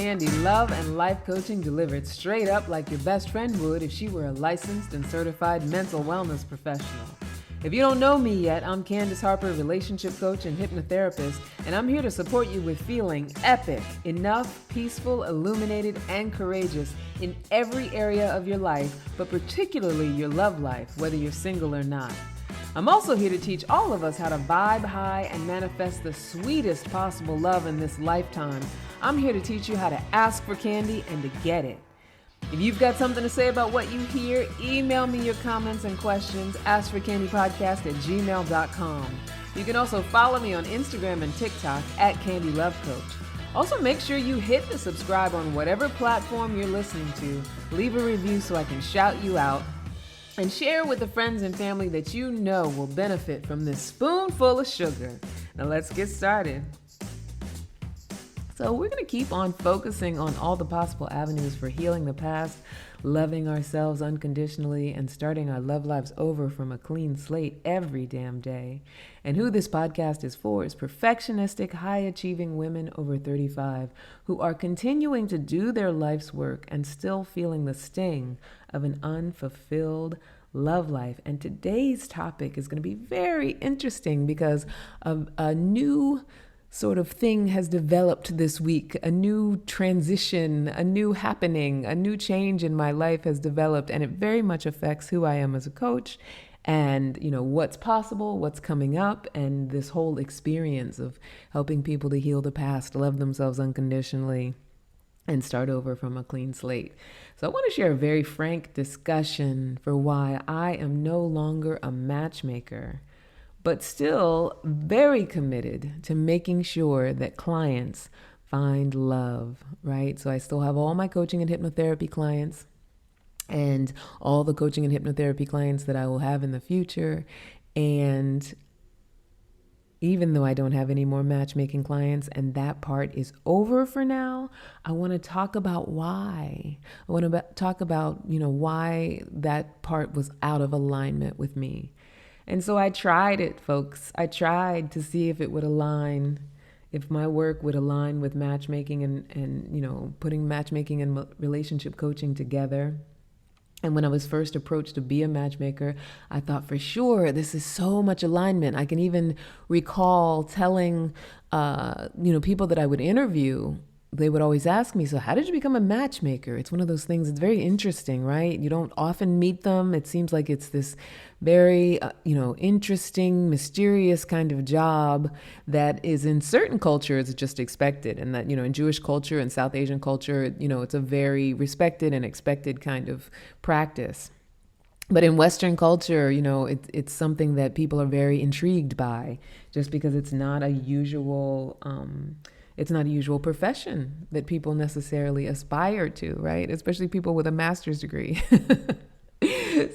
Candy, love and life coaching delivered straight up like your best friend would if she were a licensed and certified mental wellness professional. If you don't know me yet, I'm Candace Harper, relationship coach and hypnotherapist, and I'm here to support you with feeling epic, enough, peaceful, illuminated, and courageous in every area of your life, but particularly your love life, whether you're single or not. I'm also here to teach all of us how to vibe high and manifest the sweetest possible love in this lifetime. I'm here to teach you how to ask for candy and to get it. If you've got something to say about what you hear, email me your comments and questions, askforcandypodcast@gmail.com. You can also follow me on Instagram and TikTok @CandyLoveCoach. Also, make sure you hit the subscribe on whatever platform you're listening to. Leave a review so I can shout you out. And share with the friends and family that you know will benefit from this spoonful of sugar. Now let's get started. So we're going to keep on focusing on all the possible avenues for healing the past, loving ourselves unconditionally, and starting our love lives over from a clean slate every damn day. And who this podcast is for is perfectionistic, high-achieving women over 35 who are continuing to do their life's work and still feeling the sting of an unfulfilled love life. And today's topic is going to be very interesting because a new sort of thing has developed this week. A new transition, a new happening, a new change in my life has developed, and it very much affects who I am as a coach and, you know, what's possible, what's coming up, and this whole experience of helping people to heal the past, love themselves unconditionally, and start over from a clean slate. So I want to share a very frank discussion for why I am no longer a matchmaker, but still very committed to making sure that clients find love, right? So I still have all my coaching and hypnotherapy clients and all the coaching and hypnotherapy clients that I will have in the future. And even though I don't have any more matchmaking clients and that part is over for now, I want to talk about why. I want to talk about, why that part was out of alignment with me. And so I tried it, folks. I tried to see if it would align, if my work would align with matchmaking and putting matchmaking and relationship coaching together. And when I was first approached to be a matchmaker, I thought for sure, this is so much alignment. I can even recall telling, people that I would interview, they would always ask me, so how did you become a matchmaker? It's one of those things, it's very interesting, right? You don't often meet them. It seems like it's this very, interesting, mysterious kind of job that is in certain cultures just expected. And that, in Jewish culture and South Asian culture, it's a very respected and expected kind of practice. But in Western culture, it's something that people are very intrigued by just because it's not a usual profession that people necessarily aspire to, right? Especially people with a master's degree.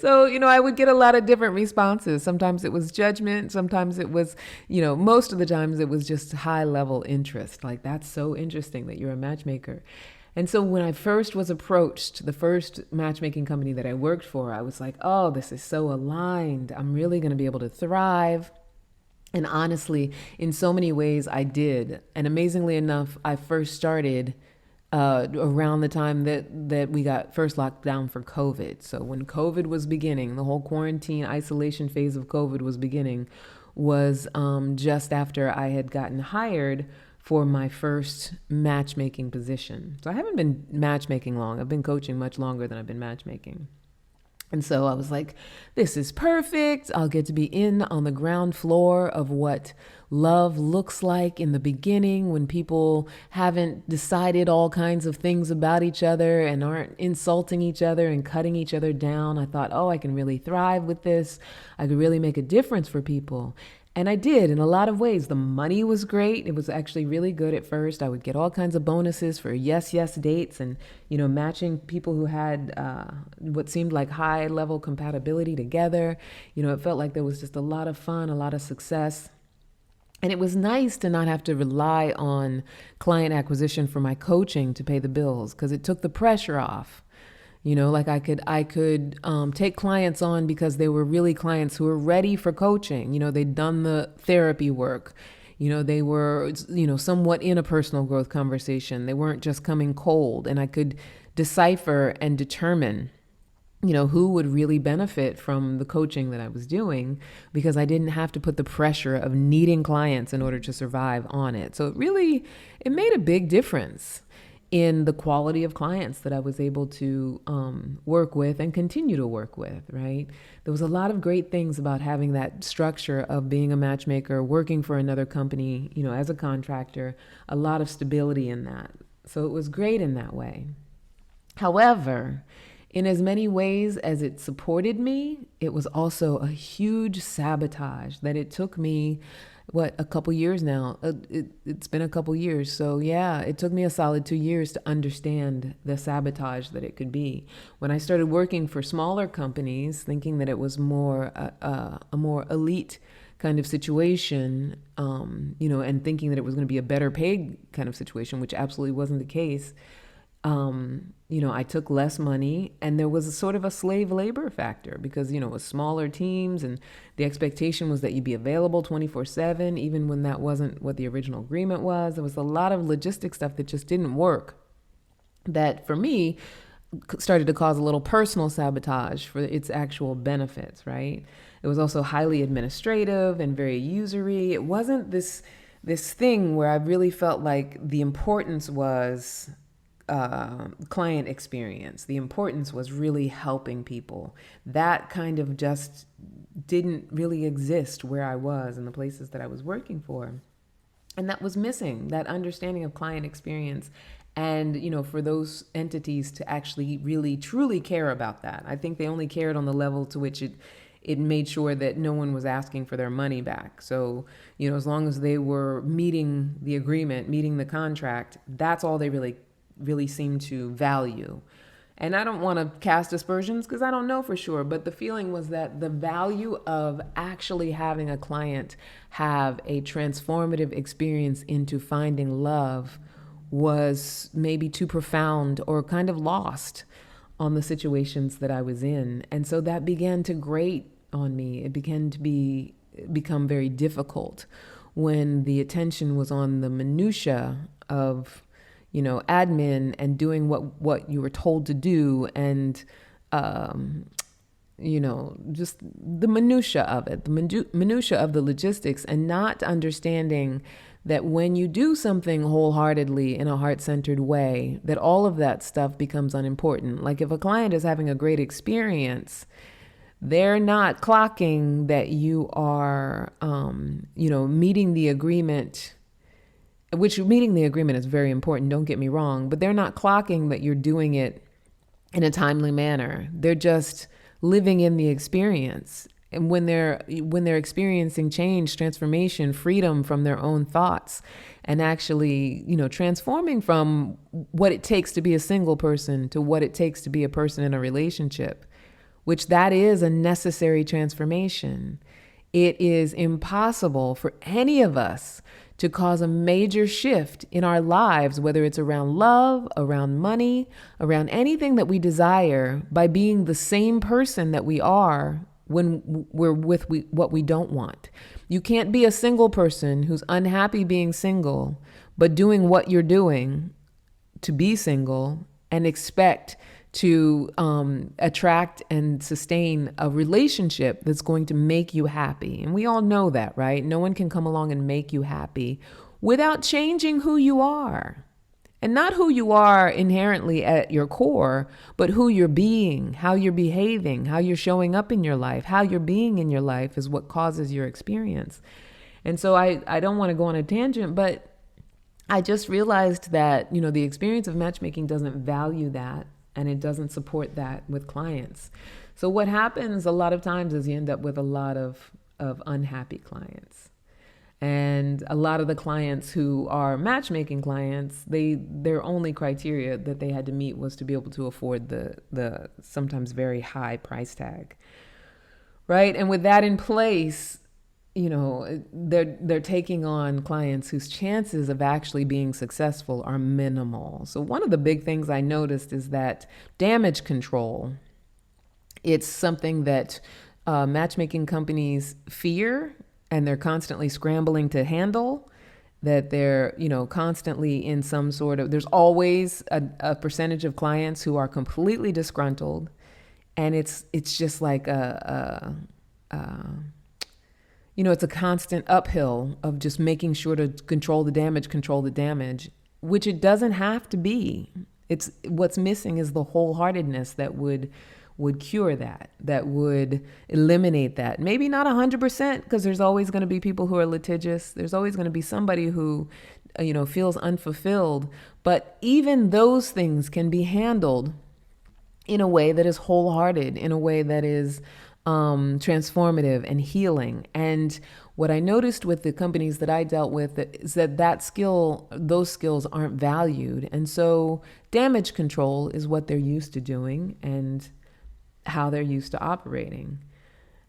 So, I would get a lot of different responses. Sometimes it was judgment. Sometimes it was, most of the times it was just high level interest. Like, that's so interesting that you're a matchmaker. And so when I first was approached, the first matchmaking company that I worked for, I was like, oh, this is so aligned. I'm really going to be able to thrive. And honestly, in so many ways I did. And amazingly enough, I first started around the time that we got first locked down for COVID. So when COVID was beginning, the whole quarantine isolation phase of COVID was beginning, was just after I had gotten hired for my first matchmaking position. So I haven't been matchmaking long. I've been coaching much longer than I've been matchmaking. And so I was like, this is perfect. I'll get to be in on the ground floor of what love looks like in the beginning when people haven't decided all kinds of things about each other and aren't insulting each other and cutting each other down. I thought, I can really thrive with this. I could really make a difference for people. And I did in a lot of ways. The money was great. It was actually really good at first. I would get all kinds of bonuses for yes dates and, matching people who had what seemed like high level compatibility together. It felt like there was just a lot of fun, a lot of success. And it was nice to not have to rely on client acquisition for my coaching to pay the bills because it took the pressure off. I could take clients on because they were really clients who were ready for coaching. They'd done the therapy work. They were, somewhat in a personal growth conversation. They weren't just coming cold, and I could decipher and determine who would really benefit from the coaching that I was doing, because I didn't have to put the pressure of needing clients in order to survive on it. So it made a big difference in the quality of clients that I was able to work with and continue to work with, right? There was a lot of great things about having that structure of being a matchmaker, working for another company, as a contractor, a lot of stability in that. So it was great in that way. However, in as many ways as it supported me, it was also a huge sabotage that it took me, a couple years now. It's been a couple years. So yeah, it took me a solid 2 years to understand the sabotage that it could be. When I started working for smaller companies, thinking that it was a more elite kind of situation, and thinking that it was going to be a better paid kind of situation, which absolutely wasn't the case. I took less money, and there was a sort of a slave labor factor because, it was smaller teams, and the expectation was that you'd be available 24/7, even when that wasn't what the original agreement was. There was a lot of logistic stuff that just didn't work, that for me started to cause a little personal sabotage for its actual benefits, right? It was also highly administrative and very usury. It wasn't this thing where I really felt like the importance was client experience. The importance was really helping people. That kind of just didn't really exist where I was in the places that I was working for. And that was missing, that understanding of client experience. And, for those entities to actually really, truly care about that. I think they only cared on the level to which it made sure that no one was asking for their money back. So, as long as they were meeting the agreement, meeting the contract, that's all they really seem to value. And I don't want to cast aspersions because I don't know for sure, but the feeling was that the value of actually having a client have a transformative experience into finding love was maybe too profound or kind of lost on the situations that I was in. And so that began to grate on me. It began to become very difficult when the attention was on the minutia of admin and doing what you were told to do, and just the minutia of it, the minutia of the logistics, and not understanding that when you do something wholeheartedly in a heart-centered way, that all of that stuff becomes unimportant. Like if a client is having a great experience, they're not clocking that you are, meeting the agreement, which meeting the agreement is very important, don't get me wrong, but they're not clocking that you're doing it in a timely manner. They're just living in the experience. And when they're experiencing change, transformation, freedom from their own thoughts, and actually, transforming from what it takes to be a single person to what it takes to be a person in a relationship, which that is a necessary transformation. It is impossible for any of us to cause a major shift in our lives, whether it's around love, around money, around anything that we desire, by being the same person that we are when we're with what we don't want. You can't be a single person who's unhappy being single, but doing what you're doing to be single and expect to attract and sustain a relationship that's going to make you happy. And we all know that, right? No one can come along and make you happy without changing who you are. And not who you are inherently at your core, but who you're being, how you're behaving, how you're showing up in your life, how you're being in your life is what causes your experience. And so I don't want to go on a tangent, but I just realized that, the experience of matchmaking doesn't value that. And it doesn't support that with clients. So what happens a lot of times is you end up with a lot of unhappy clients. And a lot of the clients who are matchmaking clients, their only criteria that they had to meet was to be able to afford the sometimes very high price tag. Right? And with that in place, they're taking on clients whose chances of actually being successful are minimal. So one of the big things I noticed is that damage control, it's something that matchmaking companies fear and they're constantly scrambling to handle, that they're, constantly in some sort of, there's always a percentage of clients who are completely disgruntled. And it's just like it's a constant uphill of just making sure to control the damage, which it doesn't have to be. It's what's missing is the wholeheartedness that would cure that would eliminate that. Maybe not 100%, because there's always going to be people who are litigious. There's always going to be somebody who, feels unfulfilled. But even those things can be handled in a way that is wholehearted, in a way that is transformative and healing. And what I noticed with the companies that I dealt with is that those skills aren't valued. And so damage control is what they're used to doing and how they're used to operating.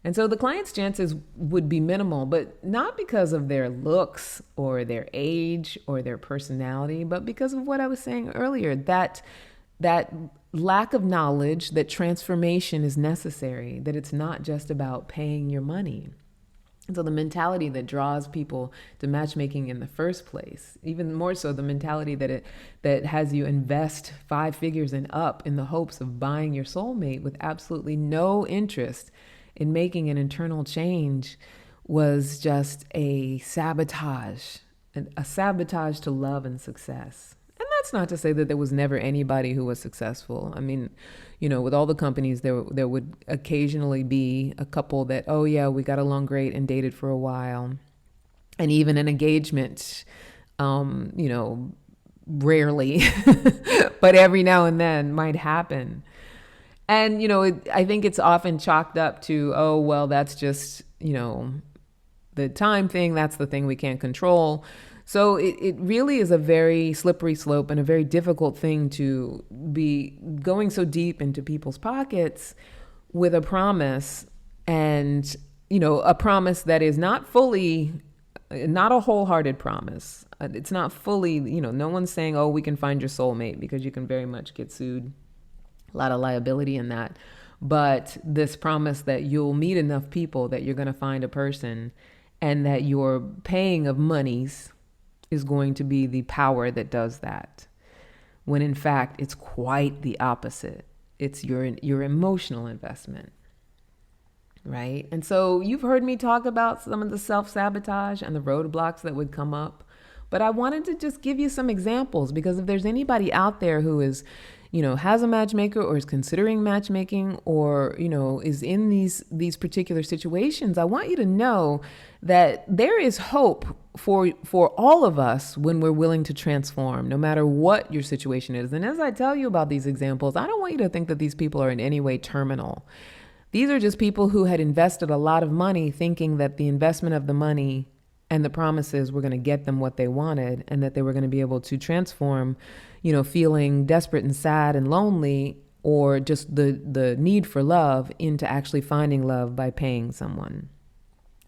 And so the client's chances would be minimal, but not because of their looks or their age or their personality, but because of what I was saying earlier, that lack of knowledge that transformation is necessary, that it's not just about paying your money. And so the mentality that draws people to matchmaking in the first place, even more so the mentality that has you invest 5 figures and up in the hopes of buying your soulmate with absolutely no interest in making an internal change, was just a sabotage to love and success. And that's not to say that there was never anybody who was successful. I mean, with all the companies, there would occasionally be a couple that, oh yeah, we got along great and dated for a while. And even an engagement, rarely, but every now and then might happen. And, I think it's often chalked up to, oh, well, that's just, the time thing. That's the thing we can't control. So it really is a very slippery slope and a very difficult thing to be going so deep into people's pockets with a promise, and, a promise that is not a wholehearted promise. It's not fully, no one's saying, oh, we can find your soulmate, because you can very much get sued. A lot of liability in that. But this promise that you'll meet enough people that you're going to find a person, and that your paying of monies is going to be the power that does that, when in fact it's quite the opposite. It's your emotional investment, right? And so you've heard me talk about some of the self-sabotage and the roadblocks that would come up, but I wanted to just give you some examples, because if there's anybody out there who is, has a matchmaker, or is considering matchmaking, or, is in these particular situations, I want you to know that there is hope for all of us when we're willing to transform, no matter what your situation is. And as I tell you about these examples, I don't want you to think that these people are in any way terminal. These are just people who had invested a lot of money, thinking that the investment of the money and the promises were going to get them what they wanted, and that they were going to be able to transform, feeling desperate and sad and lonely, or just the need for love, into actually finding love by paying someone.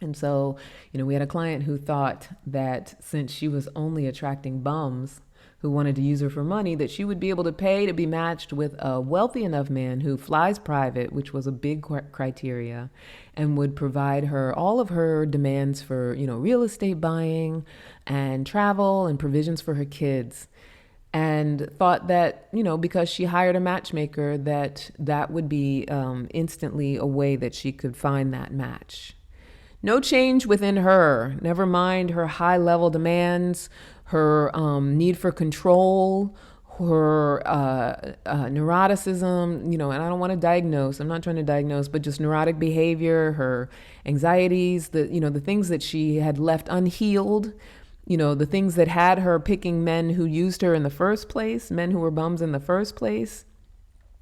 And so, we had a client who thought that since she was only attracting bums who wanted to use her for money, that she would be able to pay to be matched with a wealthy enough man who flies private, which was a big criteria, and would provide her all of her demands for, real estate buying and travel and provisions for her kids. And thought that, because she hired a matchmaker, that would be instantly a way that she could find that match. No change within her, never mind her high-level demands, her need for control, her neuroticism, and I don't want to diagnose, I'm not trying to diagnose, but just neurotic behavior, her anxieties, the things that she had left unhealed, the things that had her picking men who used her in the first place, men who were bums in the first place.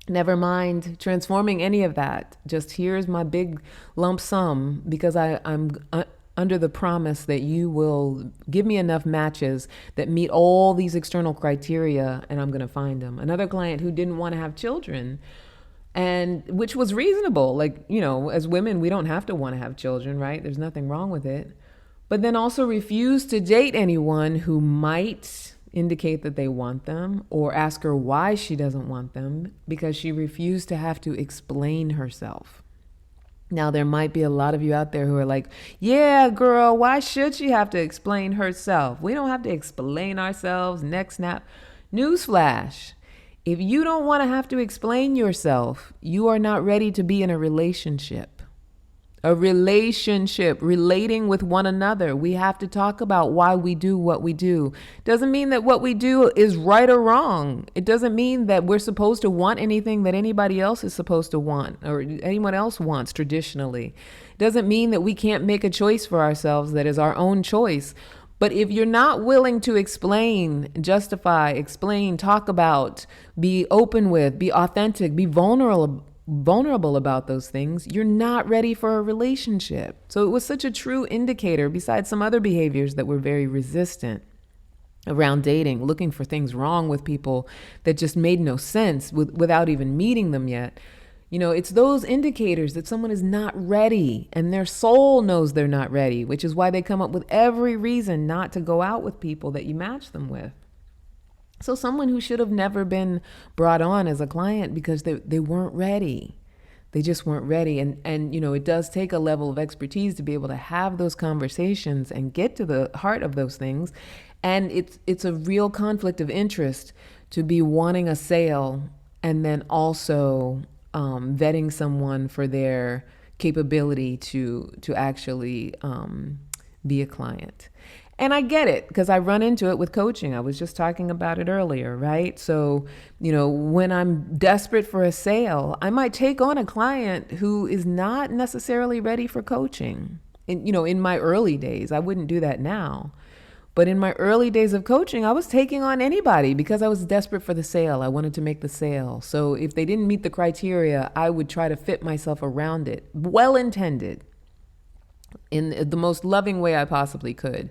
Never mind transforming any of that. Just here's my big lump sum, because I'm under the promise that you will give me enough matches that meet all these external criteria, and I'm going to find them. Another client who didn't want to have children, and which was reasonable. Like, as women, we don't have to want to have children, right? There's nothing wrong with it. But then also refused to date anyone who might indicate that they want them, or ask her why she doesn't want them, because she refused to have to explain herself. Now, there might be a lot of you out there who are like, yeah, girl, why should she have to explain herself? We don't have to explain ourselves. Next snap. Newsflash. If you don't want to have to explain yourself, you are not ready to be in a relationship. A relationship, relating with one another. We have to talk about why we do what we do. Doesn't mean that what we do is right or wrong. It doesn't mean that we're supposed to want anything that anybody else is supposed to want or anyone else wants traditionally. Doesn't mean that we can't make a choice for ourselves that is our own choice. But if you're not willing to explain, justify, explain, talk about, be open with, be authentic, be vulnerable about those things, you're not ready for a relationship. So it was such a true indicator, besides some other behaviors that were very resistant around dating, looking for things wrong with people that just made no sense without even meeting them yet. You know, it's those indicators that someone is not ready and their soul knows they're not ready, which is why they come up with every reason not to go out with people that you match them with. So someone who should have never been brought on as a client because they weren't ready. They just weren't ready. And you know, it does take a level of expertise to be able to have those conversations and get to the heart of those things. And it's a real conflict of interest to be wanting a sale and then also vetting someone for their capability to actually be a client. And I get it because I run into it with coaching. I was just talking about it earlier, right? So, you know, when I'm desperate for a sale, I might take on a client who is not necessarily ready for coaching. And, you know, in my early days, I wouldn't do that now. But in my early days of coaching, I was taking on anybody because I was desperate for the sale. I wanted to make the sale. So if they didn't meet the criteria, I would try to fit myself around it. Well-intended, in the most loving way I possibly could.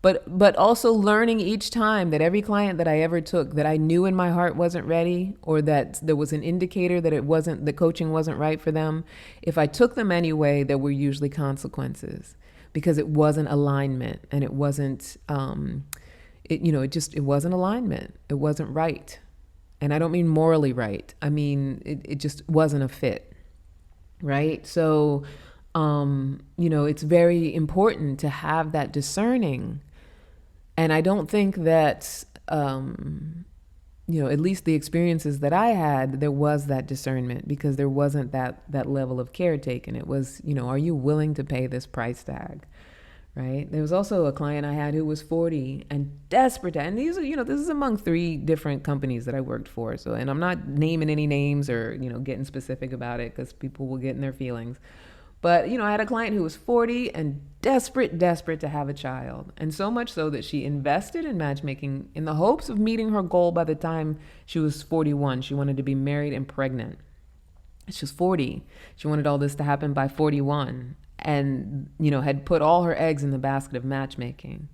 But also learning each time that every client that I ever took that I knew in my heart wasn't ready, or that there was an indicator that the coaching wasn't right for them, if I took them anyway, there were usually consequences because it wasn't alignment, and it wasn't, it wasn't alignment. It wasn't right. And I don't mean morally right. I mean, it just wasn't a fit. Right. So, it's very important to have that discerning. And I don't think that, at least the experiences that I had, there was that discernment because there wasn't that level of care taken. It was, are you willing to pay this price tag? Right. There was also a client I had who was 40 and desperate. And these are, this is among 3 different companies that I worked for. So, and I'm not naming any names or, getting specific about it because people will get in their feelings. But, I had a client who was 40 and desperate to have a child. And so much so that she invested in matchmaking in the hopes of meeting her goal by the time she was 41. She wanted to be married and pregnant. She was 40. She wanted all this to happen by 41 and, had put all her eggs in the basket of matchmaking.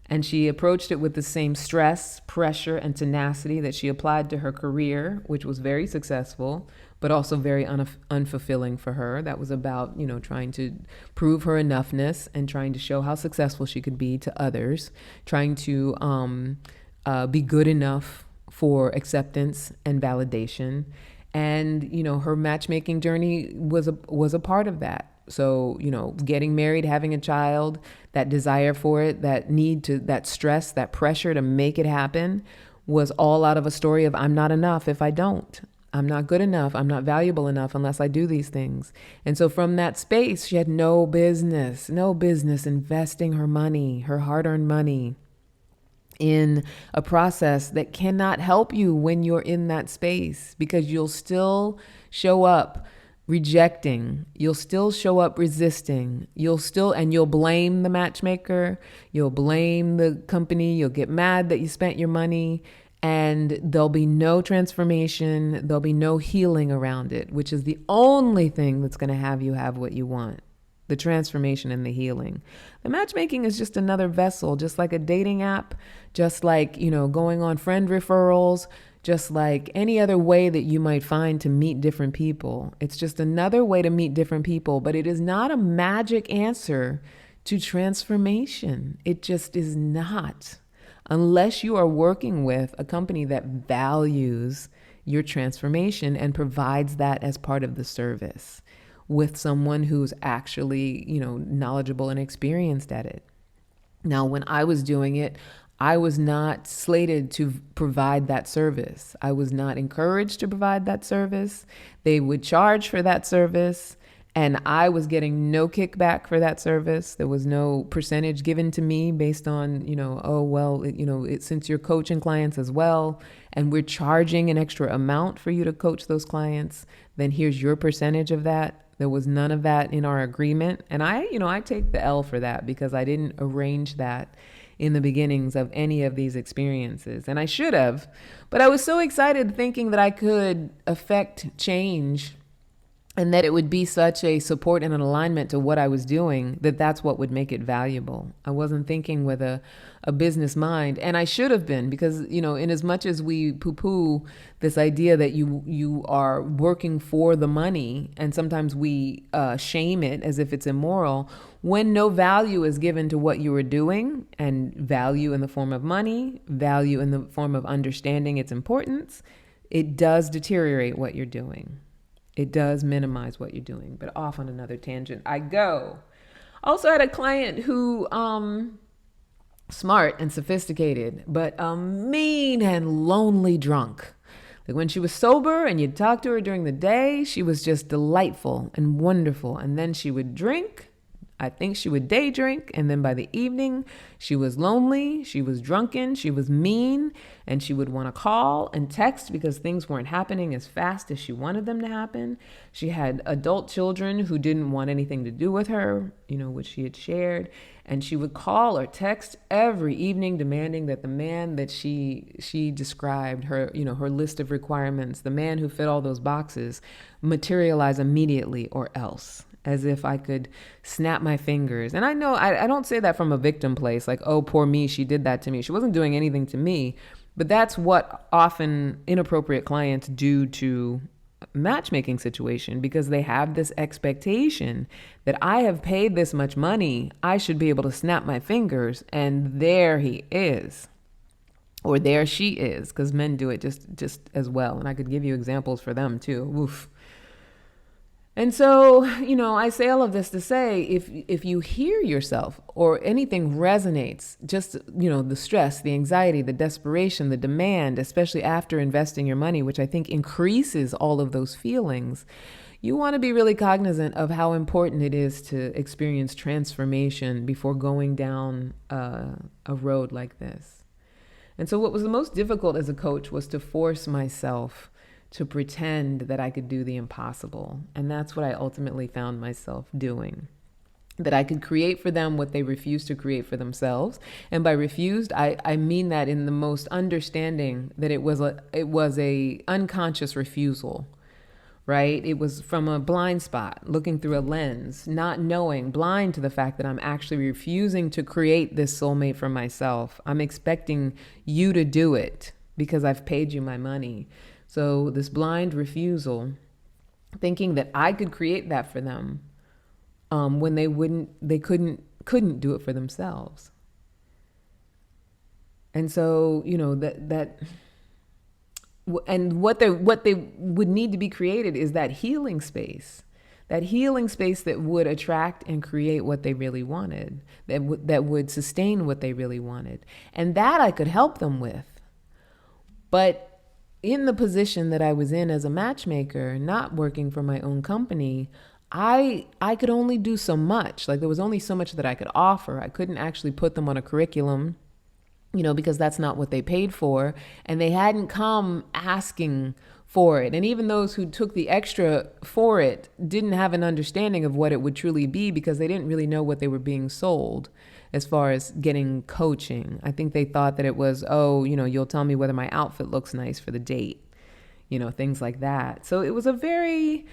And she approached it with the same stress, pressure, and tenacity that she applied to her career, which was very successful, but also very unfulfilling for her. That was about, trying to prove her enoughness and trying to show how successful she could be to others, trying to be good enough for acceptance and validation. And, her matchmaking journey was a part of that. So, getting married, having a child, that desire for it, that stress, that pressure to make it happen was all out of a story of I'm not enough if I don't. I'm not good enough. I'm not valuable enough unless I do these things. And so from that space, she had no business investing her money, her hard-earned money, in a process that cannot help you when you're in that space, because you'll still show up rejecting, you'll still show up resisting, you'll blame the matchmaker, you'll blame the company, you'll get mad that you spent your money, and there'll be no transformation, there'll be no healing around it, which is the only thing that's going to have you have what you want. The transformation and the healing. The matchmaking is just another vessel, just like a dating app, just like, going on friend referrals, just like any other way that you might find to meet different people. It's just another way to meet different people, but it is not a magic answer to transformation. It just is not, unless you are working with a company that values your transformation and provides that as part of the service. with someone who's actually, knowledgeable and experienced at it. Now, when I was doing it, I was not slated to provide that service. I was not encouraged to provide that service. They would charge for that service, and I was getting no kickback for that service. There was no percentage given to me based on, since you're coaching clients as well, and we're charging an extra amount for you to coach those clients, then here's your percentage of that. There was none of that in our agreement. And I take the L for that because I didn't arrange that in the beginnings of any of these experiences. And I should have, but I was so excited thinking that I could affect change and that it would be such a support and an alignment to what I was doing, that that's what would make it valuable. I wasn't thinking with a business mind, and I should have been, because, in as much as we poo-poo this idea that you are working for the money, and sometimes we shame it as if it's immoral, when no value is given to what you are doing, and value in the form of money, value in the form of understanding its importance, it does deteriorate what you're doing. It does minimize what you're doing. But off on another tangent I go. Also had a client who, smart and sophisticated, but mean and lonely drunk. Like when she was sober and you'd talk to her during the day, she was just delightful and wonderful. And then she would drink. I think she would day drink, and then by the evening, she was lonely, she was drunken, she was mean, and she would want to call and text because things weren't happening as fast as she wanted them to happen. She had adult children who didn't want anything to do with her, which she had shared, and she would call or text every evening demanding that the man that she described, her list of requirements, the man who fit all those boxes, materialize immediately or else. As if I could snap my fingers. And I know I don't say that from a victim place, like, oh, poor me, she did that to me. She wasn't doing anything to me. But that's what often inappropriate clients do to matchmaking situation, because they have this expectation that I have paid this much money, I should be able to snap my fingers, and there he is. Or there she is, because men do it just as well. And I could give you examples for them too. Oof. And so, I say all of this to say, if you hear yourself or anything resonates, just, the stress, the anxiety, the desperation, the demand, especially after investing your money, which I think increases all of those feelings, you want to be really cognizant of how important it is to experience transformation before going down a road like this. And so what was the most difficult as a coach was to force myself to pretend that I could do the impossible. And that's what I ultimately found myself doing. That I could create for them what they refused to create for themselves. And by refused, I mean that in the most understanding that it was a unconscious refusal, right? It was from a blind spot, looking through a lens, not knowing, blind to the fact that I'm actually refusing to create this soulmate for myself. I'm expecting you to do it because I've paid you my money. So this blind refusal, thinking that I could create that for them, when they couldn't do it for themselves. And so, and what they would need to be created is that healing space that would attract and create what they really wanted, that would sustain what they really wanted. And that I could help them with. But in the position that I was in as a matchmaker, not working for my own company, I could only do so much. Like there was only so much that I could offer. I couldn't actually put them on a curriculum, because that's not what they paid for. And they hadn't come asking for it. And even those who took the extra for it didn't have an understanding of what it would truly be, because they didn't really know what they were being sold as far as getting coaching. I think they thought that it was, you'll tell me whether my outfit looks nice for the date, things like that. So it was a very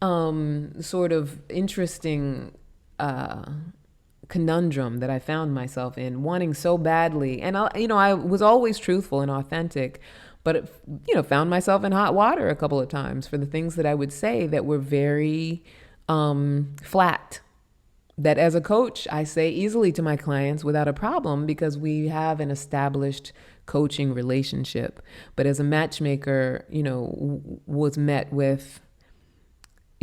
sort of interesting conundrum that I found myself in, wanting so badly. And I was always truthful and authentic, but found myself in hot water a couple of times for the things that I would say that were very flat. That as a coach, I say easily to my clients without a problem, because we have an established coaching relationship. But as a matchmaker, was met with,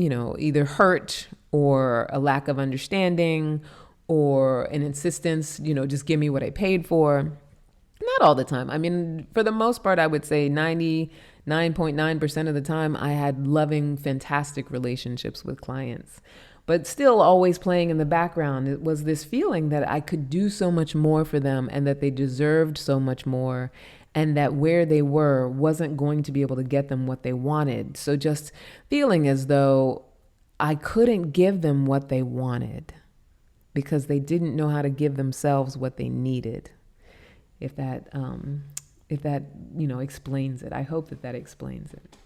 either hurt or a lack of understanding or an insistence, just give me what I paid for. Not all the time. I mean, for the most part, I would say 99.9% of the time, I had loving, fantastic relationships with clients. But still always playing in the background, it was this feeling that I could do so much more for them and that they deserved so much more, and that where they were wasn't going to be able to get them what they wanted. So just feeling as though I couldn't give them what they wanted because they didn't know how to give themselves what they needed. If that explains it. I hope that explains it.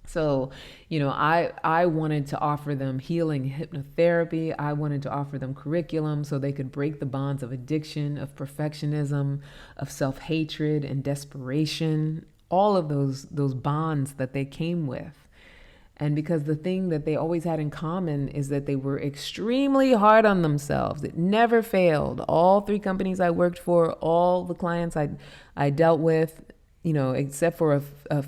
So, I wanted to offer them healing hypnotherapy. I wanted to offer them curriculum so they could break the bonds of addiction, of perfectionism, of self-hatred and desperation, all of those bonds that they came with. And because the thing that they always had in common is that they were extremely hard on themselves. It never failed. All 3 companies I worked for, all the clients I dealt with, except for a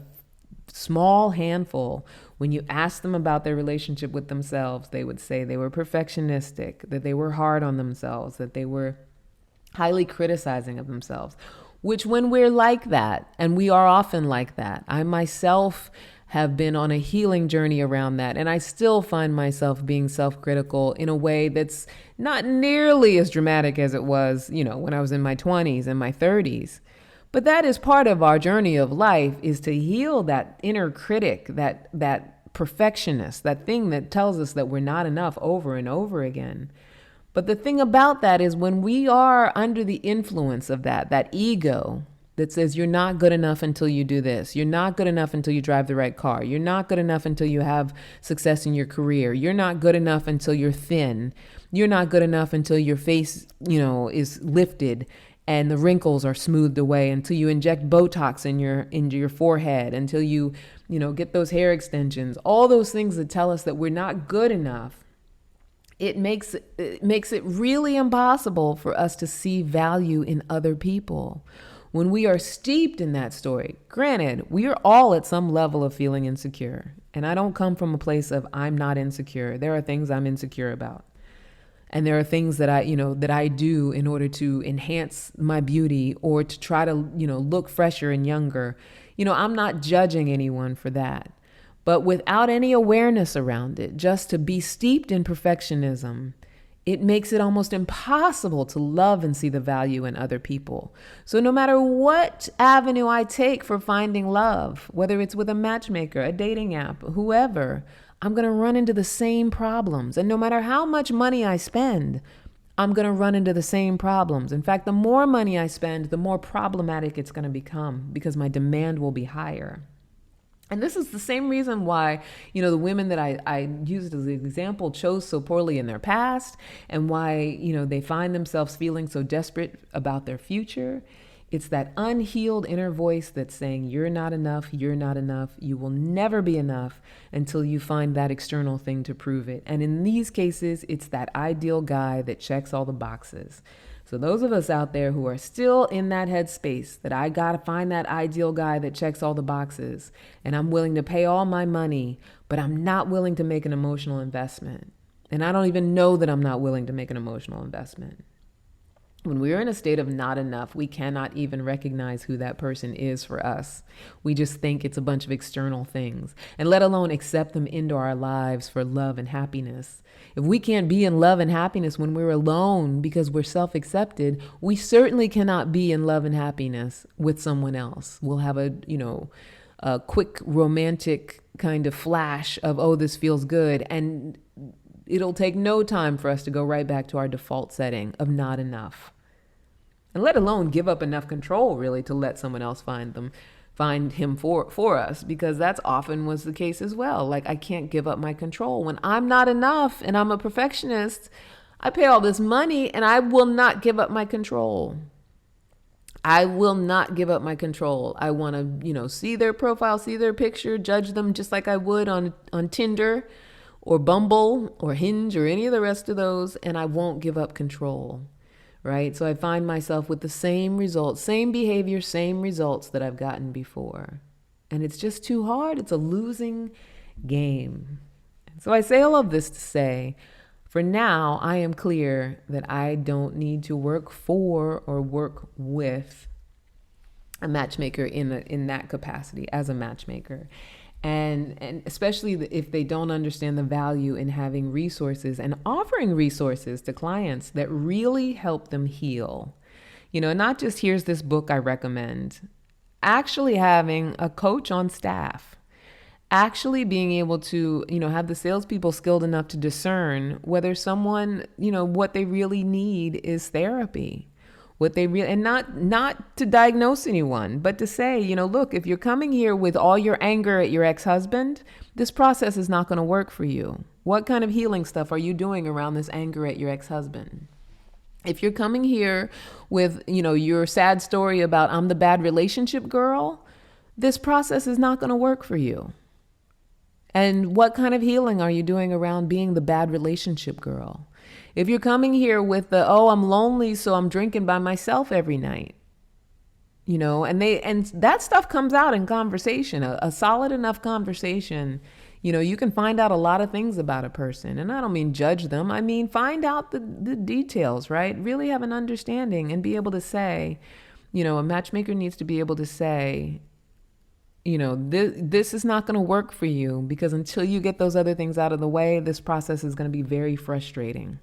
small handful, when you asked them about their relationship with themselves, they would say they were perfectionistic, that they were hard on themselves, that they were highly criticizing of themselves. Which, when we're like that, and we are often like that, I myself have been on a healing journey around that. And I still find myself being self-critical in a way that's not nearly as dramatic as it was, when I was in my 20s and my 30s. But that is part of our journey of life, is to heal that inner critic, that perfectionist, that thing that tells us that we're not enough over and over again. But the thing about that is when we are under the influence of that ego, that says you're not good enough until you do this. You're not good enough until you drive the right car. You're not good enough until you have success in your career. You're not good enough until you're thin. You're not good enough until your face, is lifted and the wrinkles are smoothed away, until you inject Botox into your forehead, until you, get those hair extensions. All those things that tell us that we're not good enough. It makes it really impossible for us to see value in other people. When we are steeped in that story, granted, we are all at some level of feeling insecure. And I don't come from a place of I'm not insecure. There are things I'm insecure about. And there are things that I do in order to enhance my beauty or to try to, look fresher and younger. I'm not judging anyone for that. But without any awareness around it, just to be steeped in perfectionism, it makes it almost impossible to love and see the value in other people. So no matter what avenue I take for finding love, whether it's with a matchmaker, a dating app, whoever, I'm going to run into the same problems. And no matter how much money I spend, I'm going to run into the same problems. In fact, the more money I spend, the more problematic it's going to become because my demand will be higher. And this is the same reason why, the women that I used as an example chose so poorly in their past, and why, they find themselves feeling so desperate about their future. It's that unhealed inner voice that's saying, you're not enough, you will never be enough until you find that external thing to prove it. And in these cases, it's that ideal guy that checks all the boxes. So those of us out there who are still in that headspace, that I got to find that ideal guy that checks all the boxes, and I'm willing to pay all my money, but I'm not willing to make an emotional investment. And I don't even know that I'm not willing to make an emotional investment. When we're in a state of not enough, we cannot even recognize who that person is for us. We just think it's a bunch of external things, and let alone accept them into our lives for love and happiness. If we can't be in love and happiness when we're alone because we're self-accepted, we certainly cannot be in love and happiness with someone else. We'll have a quick romantic kind of flash of, oh, this feels good. And it'll take no time for us to go right back to our default setting of not enough. And let alone give up enough control, really, to let someone else find him for us, because that's often was the case as well. Like, I can't give up my control. When I'm not enough and I'm a perfectionist, I pay all this money and I will not give up my control. I will not give up my control. I want to, see their profile, see their picture, judge them just like I would on Tinder or Bumble or Hinge or any of the rest of those, and I won't give up control. Right? So I find myself with the same results, same behavior, same results that I've gotten before. And it's just too hard. It's a losing game. So I say all of this to say, for now, I am clear that I don't need to work for or work with a matchmaker in that capacity as a matchmaker. And especially if they don't understand the value in having resources and offering resources to clients that really help them heal. Not just here's this book I recommend. Actually having a coach on staff. Actually being able to, have the salespeople skilled enough to discern whether someone, what they really need is therapy. What they really, and not to diagnose anyone, but to say, look, if you're coming here with all your anger at your ex-husband, this process is not going to work for you. What kind of healing stuff are you doing around this anger at your ex-husband? If you're coming here with, your sad story about I'm the bad relationship girl, this process is not going to work for you. And what kind of healing are you doing around being the bad relationship girl? If you're coming here with I'm lonely, so I'm drinking by myself every night, and that stuff comes out in conversation, a solid enough conversation, you can find out a lot of things about a person. And I don't mean judge them. I mean, find out the details, right? Really have an understanding and be able to say, a matchmaker needs to be able to say, this is not going to work for you because until you get those other things out of the way, this process is going to be very frustrating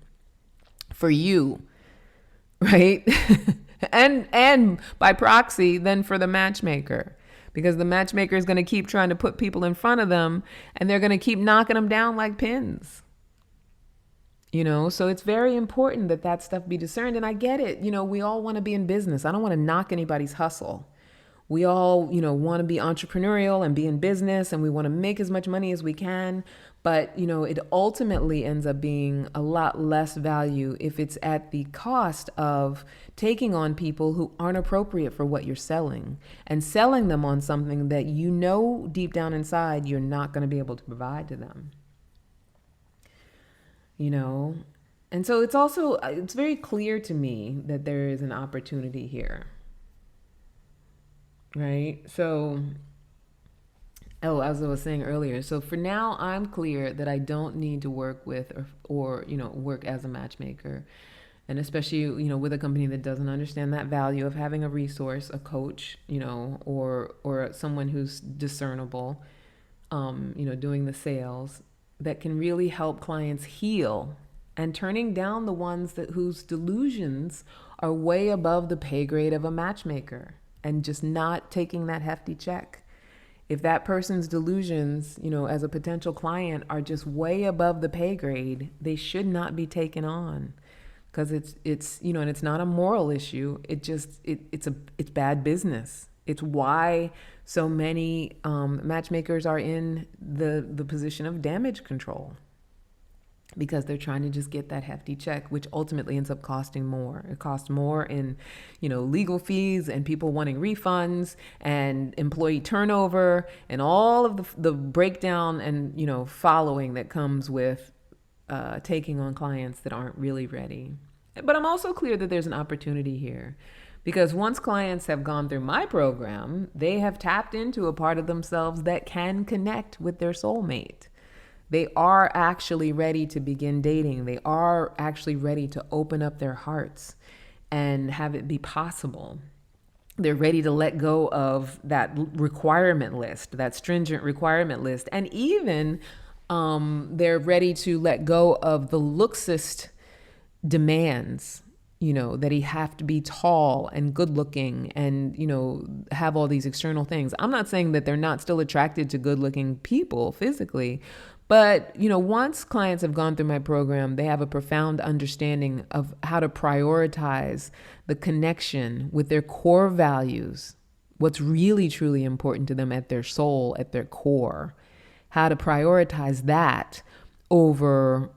for you, right? and by proxy, then for the matchmaker, because the matchmaker is going to keep trying to put people in front of them and they're going to keep knocking them down like pins. So it's very important that stuff be discerned. And I get it. We all want to be in business. I don't want to knock anybody's hustle. We all, want to be entrepreneurial and be in business and we want to make as much money as we can. But, it ultimately ends up being a lot less value if it's at the cost of taking on people who aren't appropriate for what you're selling and selling them on something that deep down inside you're not going to be able to provide to them. And so it's very clear to me that there is an opportunity here. Right? So, as I was saying earlier, so for now, I'm clear that I don't need to work with or work as a matchmaker. And especially, with a company that doesn't understand that value of having a resource, a coach, or someone who's discernible, doing the sales that can really help clients heal and turning down the ones whose delusions are way above the pay grade of a matchmaker. And just not taking that hefty check. If that person's delusions, as a potential client are just way above the pay grade, they should not be taken on, because it's and it's not a moral issue. It's bad business. It's why so many matchmakers are in the position of damage control. Because they're trying to just get that hefty check, which ultimately ends up costing more. It costs more in, legal fees and people wanting refunds and employee turnover and all of the breakdown and, following that comes with taking on clients that aren't really ready. But I'm also clear that there's an opportunity here, because once clients have gone through my program, they have tapped into a part of themselves that can connect with their soulmate. They are actually ready to begin dating. They are actually ready to open up their hearts and have it be possible. They're ready to let go of that requirement list, that stringent requirement list. And even they're ready to let go of the looksist demands, that he have to be tall and good looking and, have all these external things. I'm not saying that they're not still attracted to good looking people physically, but, once clients have gone through my program, they have a profound understanding of how to prioritize the connection with their core values, what's really, truly important to them at their soul, at their core, how to prioritize that over,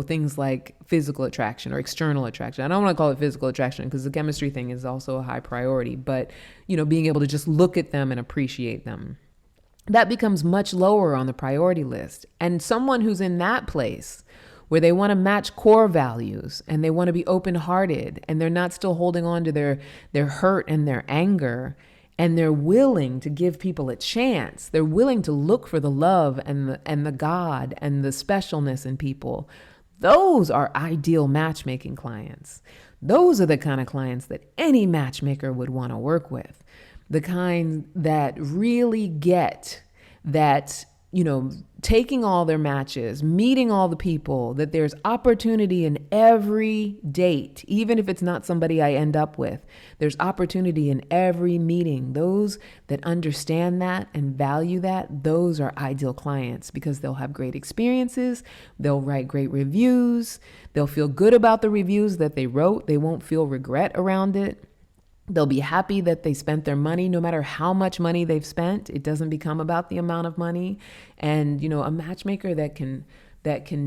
things like physical attraction or external attraction. I don't want to call it physical attraction because the chemistry thing is also a high priority, but, being able to just look at them and appreciate them. That becomes much lower on the priority list. And someone who's in that place where they want to match core values and they want to be open-hearted and they're not still holding on to their hurt and their anger and they're willing to give people a chance. They're willing to look for the love and the God and the specialness in people. Those are ideal matchmaking clients. Those are the kind of clients that any matchmaker would want to work with. The kind that really get that, taking all their matches, meeting all the people, that there's opportunity in every date, even if it's not somebody I end up with. There's opportunity in every meeting. Those that understand that and value that, those are ideal clients because they'll have great experiences. They'll write great reviews. They'll feel good about the reviews that they wrote. They won't feel regret around it. They'll be happy that they spent their money, no matter how much money they've spent. It doesn't become about the amount of money. And, a matchmaker that can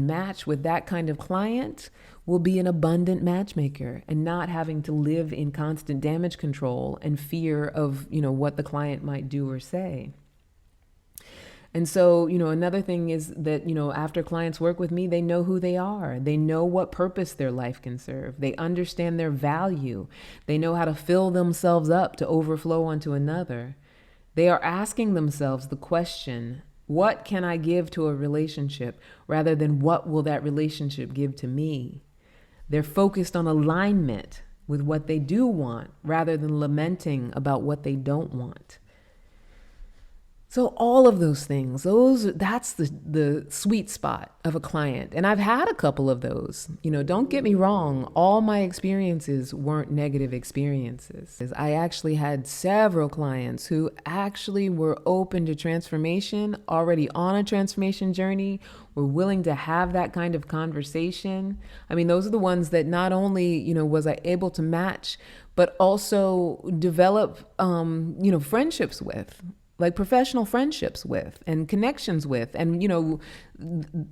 match with that kind of client will be an abundant matchmaker and not having to live in constant damage control and fear of, what the client might do or say. And so, another thing is that, after clients work with me, they know who they are. They know what purpose their life can serve. They understand their value. They know how to fill themselves up to overflow onto another. They are asking themselves the question, what can I give to a relationship rather than what will that relationship give to me? They're focused on alignment with what they do want rather than lamenting about what they don't want. So all of those things, that's the sweet spot of a client. And I've had a couple of those. Don't get me wrong, all my experiences weren't negative experiences. I actually had several clients who actually were open to transformation, already on a transformation journey, were willing to have that kind of conversation. I mean, those are the ones that not only, was I able to match, but also develop, friendships with. Like professional friendships with and connections with, and,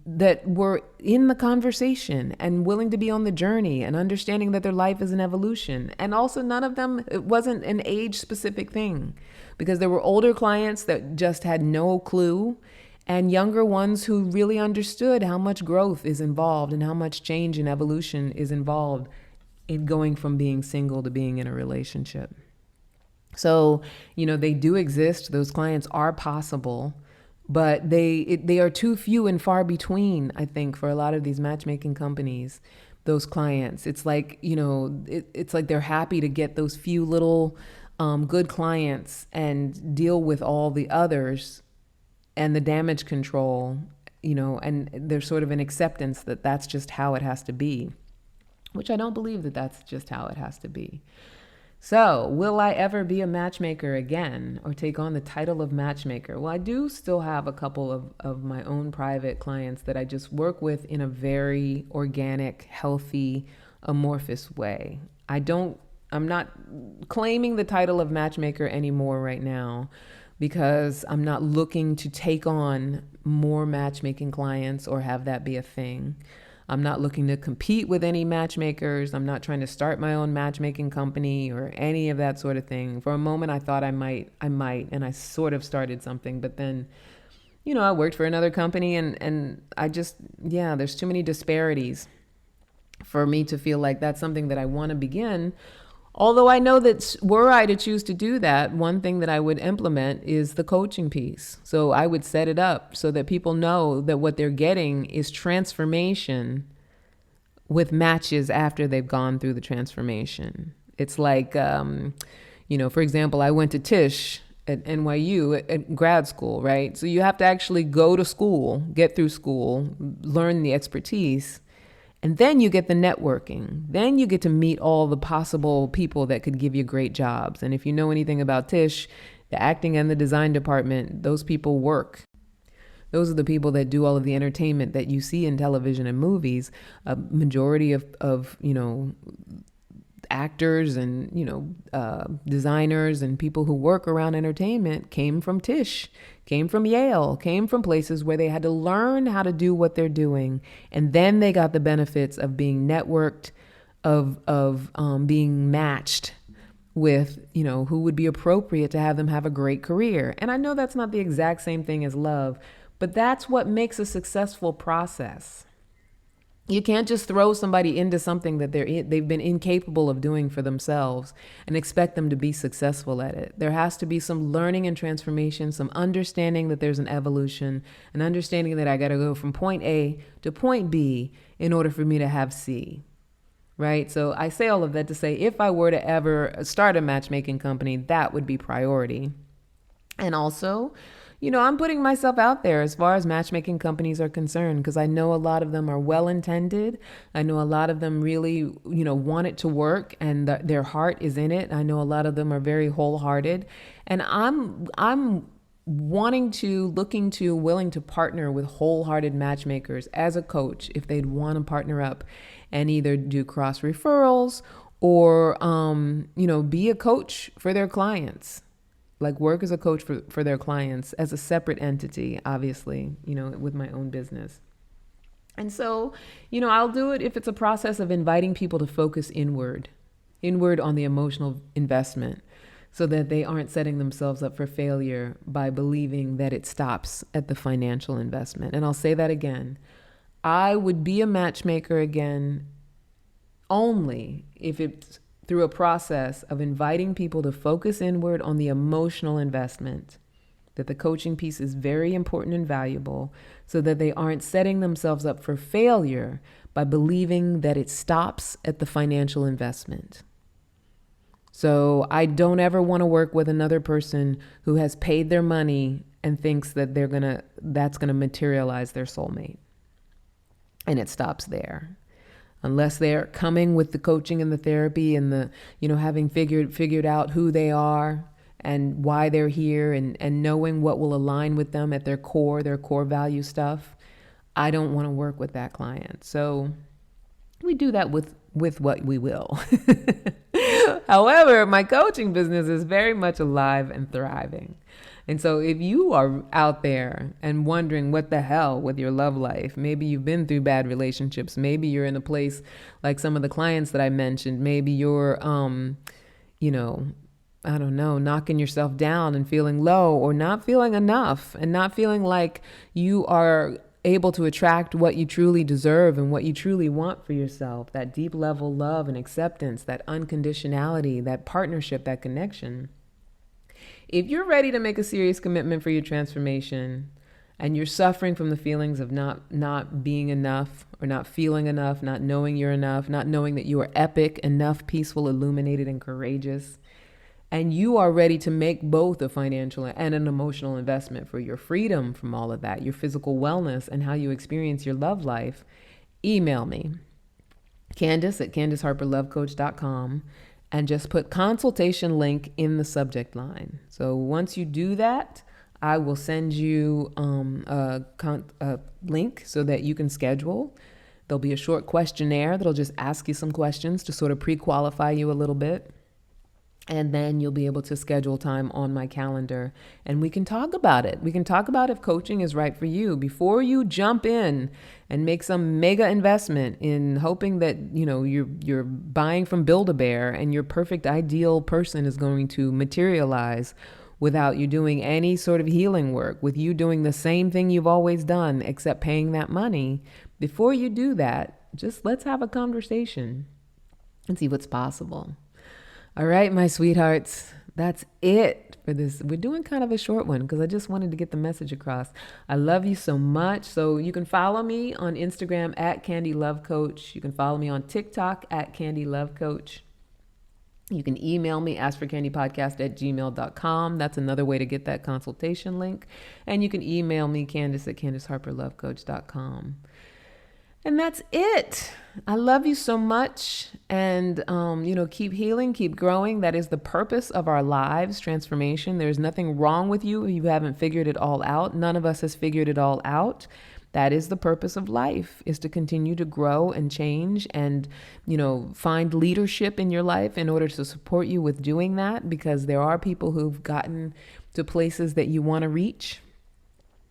that were in the conversation and willing to be on the journey and understanding that their life is an evolution. And also none of them, it wasn't an age specific thing, because there were older clients that just had no clue and younger ones who really understood how much growth is involved and how much change and evolution is involved in going from being single to being in a relationship. So, they do exist. Those clients are possible, but they are too few and far between, I think, for a lot of these matchmaking companies, those clients. It's like, it's like they're happy to get those few little good clients and deal with all the others and the damage control, and there's sort of an acceptance that that's just how it has to be, which I don't believe that that's just how it has to be. So, will I ever be a matchmaker again or take on the title of matchmaker? Well, I do still have a couple of my own private clients that I just work with in a very organic, healthy, amorphous way. I'm not claiming the title of matchmaker anymore right now because I'm not looking to take on more matchmaking clients or have that be a thing. I'm not looking to compete with any matchmakers. I'm not trying to start my own matchmaking company or any of that sort of thing. For a moment, I thought I might, and I sort of started something, but then, I worked for another company and I just, there's too many disparities for me to feel like that's something that I want to begin. Although I know that were I to choose to do that, one thing that I would implement is the coaching piece. So I would set it up so that people know that what they're getting is transformation with matches after they've gone through the transformation. It's like, for example, I went to Tisch at NYU at grad school, right? So you have to actually go to school, get through school, learn the expertise. And then you get the networking. Then you get to meet all the possible people that could give you great jobs. And if you know anything about Tisch, the acting and the design department, those people work. Those are the people that do all of the entertainment that you see in television and movies. A majority of actors and, designers and people who work around entertainment came from Tisch, came from Yale, came from places where they had to learn how to do what they're doing. And then they got the benefits of being networked, of being matched with, who would be appropriate to have them have a great career. And I know that's not the exact same thing as love, but that's what makes a successful process. You can't just throw somebody into something that they've been incapable of doing for themselves and expect them to be successful at it. There has to be some learning and transformation, some understanding that there's an evolution, an understanding that I got to go from point A to point B in order for me to have C. Right? So I say all of that to say, if I were to ever start a matchmaking company, that would be priority. And also, I'm putting myself out there as far as matchmaking companies are concerned, because I know a lot of them are well intended. I know a lot of them really, want it to work and their heart is in it. I know a lot of them are very wholehearted. And I'm willing to partner with wholehearted matchmakers as a coach if they'd want to partner up and either do cross referrals or, be a coach for their clients. Like work as a coach for their clients as a separate entity, obviously, with my own business. And so, I'll do it if it's a process of inviting people to focus inward on the emotional investment so that they aren't setting themselves up for failure by believing that it stops at the financial investment. And I'll say that again. I would be a matchmaker again only if it's through a process of inviting people to focus inward on the emotional investment, that the coaching piece is very important and valuable so that they aren't setting themselves up for failure by believing that it stops at the financial investment. So I don't ever want to work with another person who has paid their money and thinks that that's going to materialize their soulmate. And it stops there. Unless they're coming with the coaching and the therapy and the, having figured out who they are and why they're here and knowing what will align with them at their core value stuff, I don't want to work with that client. So we do that with what we will. However, my coaching business is very much alive and thriving. And so if you are out there and wondering what the hell with your love life, maybe you've been through bad relationships, maybe you're in a place like some of the clients that I mentioned, maybe you're, knocking yourself down and feeling low or not feeling enough and not feeling like you are able to attract what you truly deserve and what you truly want for yourself, that deep level love and acceptance, that unconditionality, that partnership, that connection. If you're ready to make a serious commitment for your transformation and you're suffering from the feelings of not being enough or not feeling enough, not knowing you're enough, not knowing that you are epic, enough, peaceful, illuminated, and courageous, and you are ready to make both a financial and an emotional investment for your freedom from all of that, your physical wellness, and how you experience your love life, email me, Candice@CandiceHarperLoveCoach.com. and just put consultation link in the subject line. So once you do that, I will send you a link so that you can schedule. There'll be a short questionnaire that'll just ask you some questions to sort of pre-qualify you a little bit. And then you'll be able to schedule time on my calendar and we can talk about it. We can talk about if coaching is right for you before you jump in and make some mega investment in hoping that, you're buying from Build-A-Bear and your perfect ideal person is going to materialize without you doing any sort of healing work, with you doing the same thing you've always done except paying that money. Before you do that, just let's have a conversation and see what's possible. All right, my sweethearts, that's it for this. We're doing kind of a short one because I just wanted to get the message across. I love you so much. So you can follow me on Instagram @CandyLoveCoach. You can follow me on TikTok @CandyLoveCoach. You can email me, askforcandypodcast@gmail.com. That's another way to get that consultation link. And you can email me, Candice@CandiceHarperLoveCoach.com. And that's it. I love you so much. And, keep healing, keep growing. That is the purpose of our lives, transformation. There's nothing wrong with you if you haven't figured it all out. None of us has figured it all out. That is the purpose of life, is to continue to grow and change and, find leadership in your life in order to support you with doing that, because there are people who've gotten to places that you want to reach.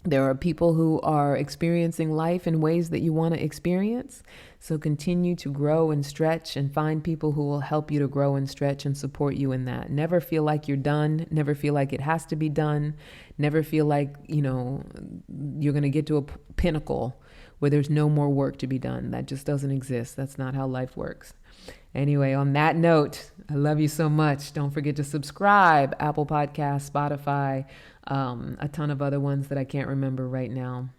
There are people who are experiencing life in ways that you want to experience. So continue to grow and stretch and find people who will help you to grow and stretch and support you in that. Never feel like you're done. Never feel like it has to be done. Never feel like, you're going to get to a pinnacle where there's no more work to be done. That just doesn't exist. That's not how life works. Anyway, on that note, I love you so much. Don't forget to subscribe. Apple Podcasts, Spotify, a ton of other ones that I can't remember right now.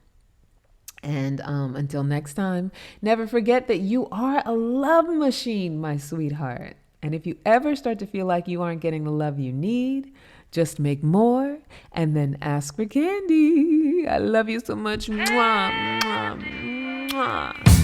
And until next time, never forget that you are a love machine, my sweetheart. And if you ever start to feel like you aren't getting the love you need, just make more and then ask for candy. I love you so much. Mwah, mwah, mwah.